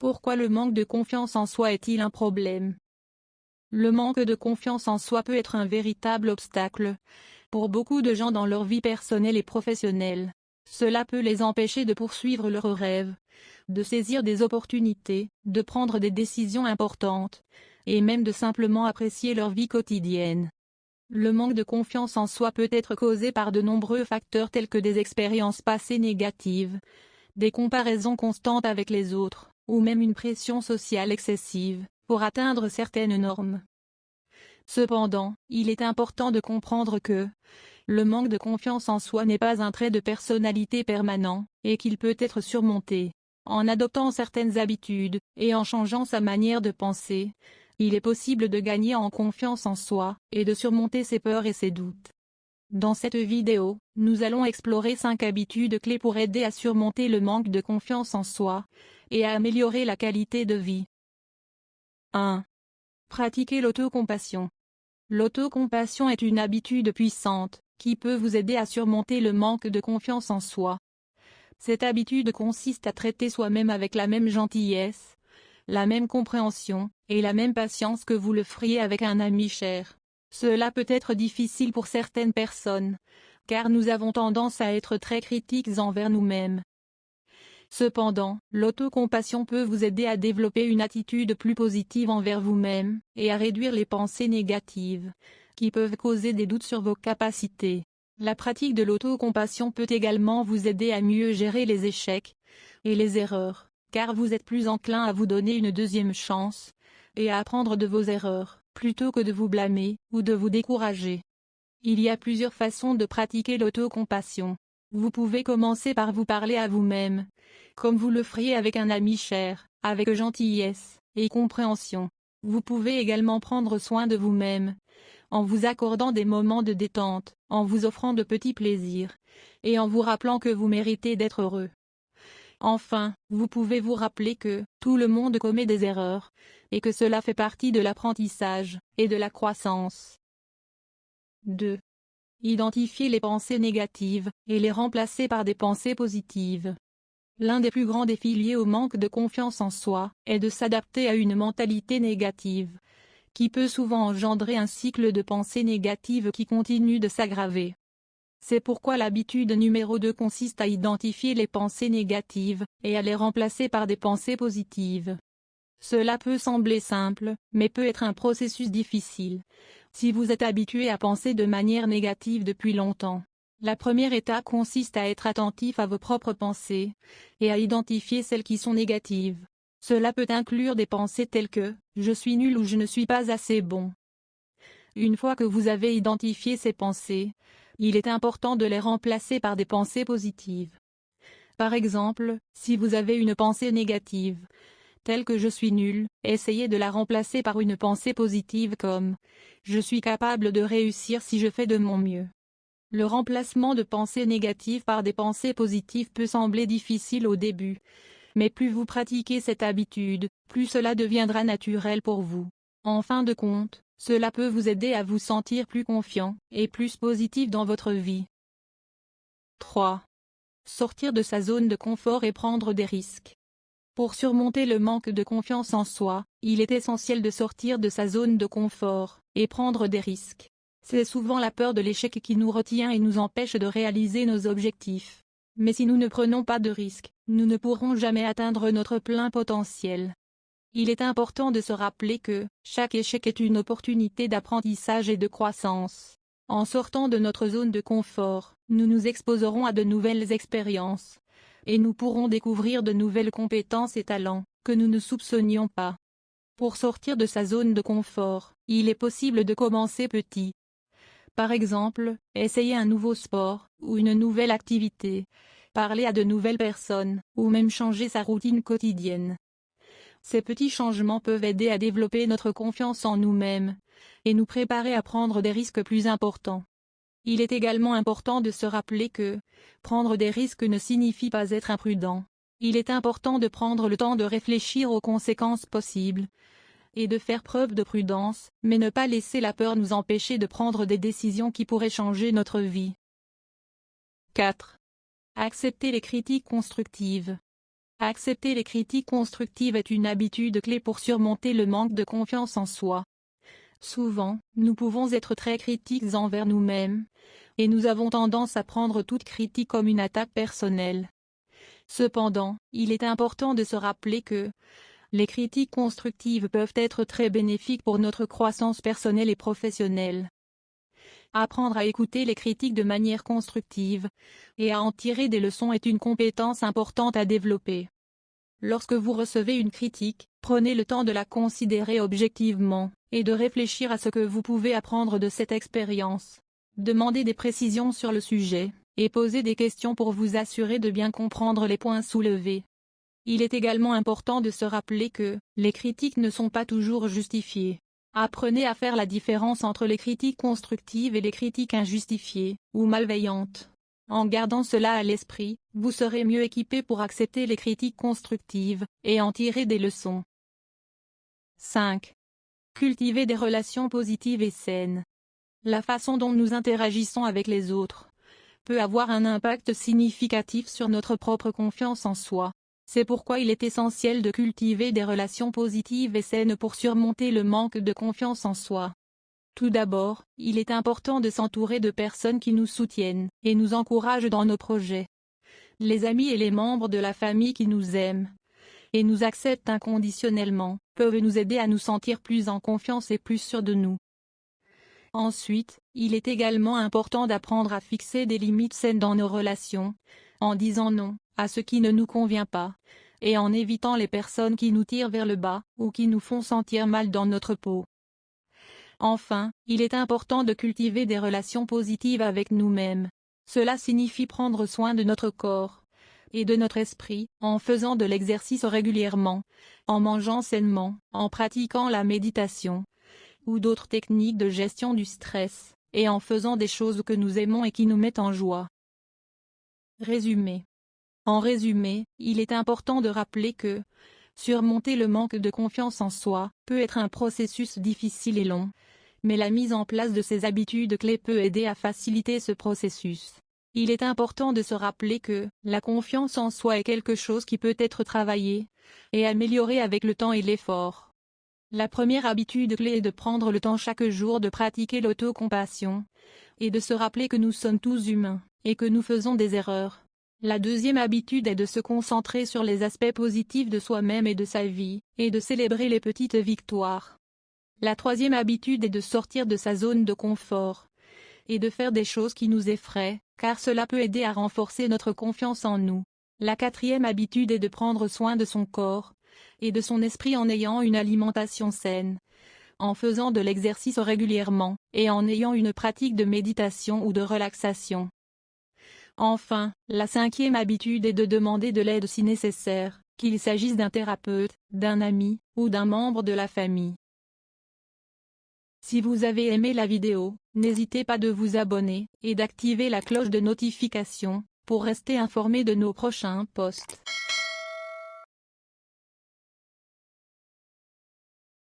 Pourquoi le manque de confiance en soi est-il un problème? Le manque de confiance en soi peut être un véritable obstacle pour beaucoup de gens dans leur vie personnelle et professionnelle. Cela peut les empêcher de poursuivre leurs rêves, de saisir des opportunités, de prendre des décisions importantes, et même de simplement apprécier leur vie quotidienne. Le manque de confiance en soi peut être causé par de nombreux facteurs tels que des expériences passées négatives, des comparaisons constantes avec les autres, ou même une pression sociale excessive pour atteindre certaines normes. Cependant, il est important de comprendre que le manque de confiance en soi n'est pas un trait de personnalité permanent, et qu'il peut être surmonté. En adoptant certaines habitudes, et en changeant sa manière de penser, il est possible de gagner en confiance en soi, et de surmonter ses peurs et ses doutes. Dans cette vidéo, nous allons explorer 5 habitudes clés pour aider à surmonter le manque de confiance en soi, et à améliorer la qualité de vie. 1. Pratiquer l'autocompassion. L'autocompassion est une habitude puissante, qui peut vous aider à surmonter le manque de confiance en soi. Cette habitude consiste à traiter soi-même avec la même gentillesse, la même compréhension, et la même patience que vous le feriez avec un ami cher. Cela peut être difficile pour certaines personnes, car nous avons tendance à être très critiques envers nous-mêmes. Cependant, l'autocompassion peut vous aider à développer une attitude plus positive envers vous-même, et à réduire les pensées négatives, qui peuvent causer des doutes sur vos capacités. La pratique de l'autocompassion peut également vous aider à mieux gérer les échecs et les erreurs, car vous êtes plus enclin à vous donner une deuxième chance, et à apprendre de vos erreurs, plutôt que de vous blâmer, ou de vous décourager. Il y a plusieurs façons de pratiquer l'autocompassion. Vous pouvez commencer par vous parler à vous-même, comme vous le feriez avec un ami cher, avec gentillesse et compréhension. Vous pouvez également prendre soin de vous-même, en vous accordant des moments de détente, en vous offrant de petits plaisirs, et en vous rappelant que vous méritez d'être heureux. Enfin, vous pouvez vous rappeler que tout le monde commet des erreurs, et que cela fait partie de l'apprentissage et de la croissance. 2. Identifier les pensées négatives, et les remplacer par des pensées positives. L'un des plus grands défis liés au manque de confiance en soi, est de s'adapter à une mentalité négative, qui peut souvent engendrer un cycle de pensées négatives qui continue de s'aggraver. C'est pourquoi l'habitude numéro 2 consiste à identifier les pensées négatives, et à les remplacer par des pensées positives. Cela peut sembler simple, mais peut être un processus difficile, si vous êtes habitué à penser de manière négative depuis longtemps. La première étape consiste à être attentif à vos propres pensées, et à identifier celles qui sont négatives. Cela peut inclure des pensées telles que « je suis nul » ou « je ne suis pas assez bon ». Une fois que vous avez identifié ces pensées, il est important de les remplacer par des pensées positives. Par exemple, si vous avez une pensée négative, telle que « je suis nul », essayez de la remplacer par une pensée positive comme « je suis capable de réussir si je fais de mon mieux ». Le remplacement de pensées négatives par des pensées positives peut sembler difficile au début, mais plus vous pratiquez cette habitude, plus cela deviendra naturel pour vous. En fin de compte, cela peut vous aider à vous sentir plus confiant et plus positif dans votre vie. 3. Sortir de sa zone de confort et prendre des risques. Pour surmonter le manque de confiance en soi, il est essentiel de sortir de sa zone de confort et prendre des risques. C'est souvent la peur de l'échec qui nous retient et nous empêche de réaliser nos objectifs. Mais si nous ne prenons pas de risques, nous ne pourrons jamais atteindre notre plein potentiel. Il est important de se rappeler que chaque échec est une opportunité d'apprentissage et de croissance. En sortant de notre zone de confort, nous nous exposerons à de nouvelles expériences, et nous pourrons découvrir de nouvelles compétences et talents que nous ne soupçonnions pas. Pour sortir de sa zone de confort, il est possible de commencer petit. Par exemple, essayer un nouveau sport ou une nouvelle activité, parler à de nouvelles personnes, ou même changer sa routine quotidienne. Ces petits changements peuvent aider à développer notre confiance en nous-mêmes, et nous préparer à prendre des risques plus importants. Il est également important de se rappeler que prendre des risques ne signifie pas être imprudent. Il est important de prendre le temps de réfléchir aux conséquences possibles, et de faire preuve de prudence, mais ne pas laisser la peur nous empêcher de prendre des décisions qui pourraient changer notre vie. 4. Accepter les critiques constructives. Accepter les critiques constructives est une habitude clé pour surmonter le manque de confiance en soi. Souvent, nous pouvons être très critiques envers nous-mêmes, et nous avons tendance à prendre toute critique comme une attaque personnelle. Cependant, il est important de se rappeler que les critiques constructives peuvent être très bénéfiques pour notre croissance personnelle et professionnelle. Apprendre à écouter les critiques de manière constructive et à en tirer des leçons est une compétence importante à développer. Lorsque vous recevez une critique, prenez le temps de la considérer objectivement et de réfléchir à ce que vous pouvez apprendre de cette expérience. Demandez des précisions sur le sujet et posez des questions pour vous assurer de bien comprendre les points soulevés. Il est également important de se rappeler que les critiques ne sont pas toujours justifiées. Apprenez à faire la différence entre les critiques constructives et les critiques injustifiées ou malveillantes. En gardant cela à l'esprit, vous serez mieux équipé pour accepter les critiques constructives et en tirer des leçons. 5. Cultiver des relations positives et saines. La façon dont nous interagissons avec les autres peut avoir un impact significatif sur notre propre confiance en soi. C'est pourquoi il est essentiel de cultiver des relations positives et saines pour surmonter le manque de confiance en soi. Tout d'abord, il est important de s'entourer de personnes qui nous soutiennent et nous encouragent dans nos projets. Les amis et les membres de la famille qui nous aiment et nous acceptent inconditionnellement peuvent nous aider à nous sentir plus en confiance et plus sûrs de nous. Ensuite, il est également important d'apprendre à fixer des limites saines dans nos relations, en disant non à ce qui ne nous convient pas, et en évitant les personnes qui nous tirent vers le bas ou qui nous font sentir mal dans notre peau. Enfin, il est important de cultiver des relations positives avec nous-mêmes. Cela signifie prendre soin de notre corps et de notre esprit, en faisant de l'exercice régulièrement, en mangeant sainement, en pratiquant la méditation ou d'autres techniques de gestion du stress, et en faisant des choses que nous aimons et qui nous mettent en joie. Résumé. En résumé, il est important de rappeler que surmonter le manque de confiance en soi peut être un processus difficile et long, mais la mise en place de ces habitudes clés peut aider à faciliter ce processus. Il est important de se rappeler que la confiance en soi est quelque chose qui peut être travaillé et amélioré avec le temps et l'effort. La première habitude clé est de prendre le temps chaque jour de pratiquer l'autocompassion et de se rappeler que nous sommes tous humains et que nous faisons des erreurs. La deuxième habitude est de se concentrer sur les aspects positifs de soi-même et de sa vie, et de célébrer les petites victoires. La troisième habitude est de sortir de sa zone de confort, et de faire des choses qui nous effraient, car cela peut aider à renforcer notre confiance en nous. La quatrième habitude est de prendre soin de son corps, et de son esprit en ayant une alimentation saine, en faisant de l'exercice régulièrement, et en ayant une pratique de méditation ou de relaxation. Enfin, la cinquième habitude est de demander de l'aide si nécessaire, qu'il s'agisse d'un thérapeute, d'un ami, ou d'un membre de la famille. Si vous avez aimé la vidéo, n'hésitez pas de vous abonner, et d'activer la cloche de notification, pour rester informé de nos prochains posts.